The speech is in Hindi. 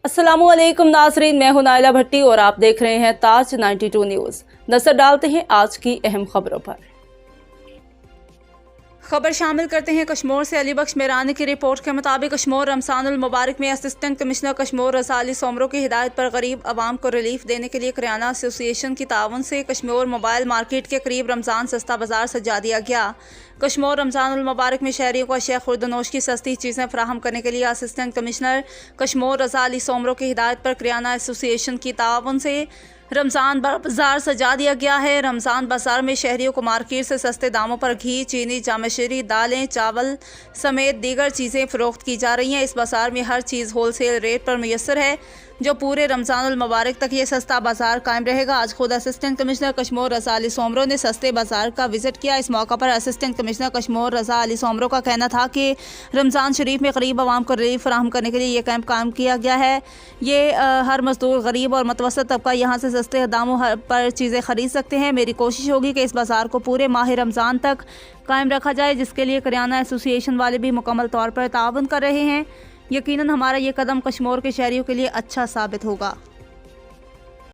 अस्सलामुअलैकुम नाज़रीन, मैं हूं नाइला भट्टी और आप देख रहे हैं ताज 92 न्यूज़। नजर डालते हैं आज की अहम खबरों पर। खबर शामिल करते हैं कश्मीर से। अली बख्श मेरानी की रिपोर्ट के मुताबिक कश्मीर रमज़ानुल मुबारक में असिस्टेंट कमिश्नर कश्मीर रज़ा अली सोमरो की हिदायत पर गरीब आवाम को रिलीफ देने के लिए किराना एसोसिएशन की ताउन से कश्मीर मोबाइल मार्केट के करीब रमज़ान सस्ता बाजार सजा दिया गया। कश्मीर रमज़ानुल मुबारक में शहरियों को अशिया खुर्दनोश की सस्ती चीज़ें फराहम करने के लिए असिस्टेंट कमिश्नर कश्मीर रज़ा अली सोमरो की हिदायत पर किराना एसोसिएशन की ताउन से रमज़ान बाजार सजा दिया गया है। रमज़ान बाजार में शहरियों को मार्केट से सस्ते दामों पर घी, चीनी, जामशरी, दालें, चावल समेत दीगर चीज़ें फ़रोख्त की जा रही हैं। इस बाजार में हर चीज़ होलसेल रेट पर मुयस्सर है, जो पूरे रमज़ानुल मुबारक तक ये सस्ता बाजार कायम रहेगा। आज खुद असिस्टेंट कमिश्नर कश्मीर रज़ा अली सोमरो ने सस्ते बाजार का विजिट किया। इस मौका पर असिस्टेंट कमिश्नर कश्मीर रज़ा अली सोमरो का कहना था कि रमज़ान शरीफ में गरीब आवाम को रिलीफ फराहम करने के लिए ये कैंप कायम किया गया है। ये हर मजदूर, गरीब और मतवसत तबका यहाँ से सस्ते दामों पर चीज़ें खरीद सकते हैं। मेरी कोशिश होगी कि इस बाजार को पूरे माह रमज़ान तक कायम रखा जाए, जिसके लिए किराना एसोसिएशन वाले भी मुकम्मल तौर पर ताउन कर रहे हैं। यकीनन हमारा ये कदम कश्मीर के शहरियों के लिए अच्छा साबित होगा।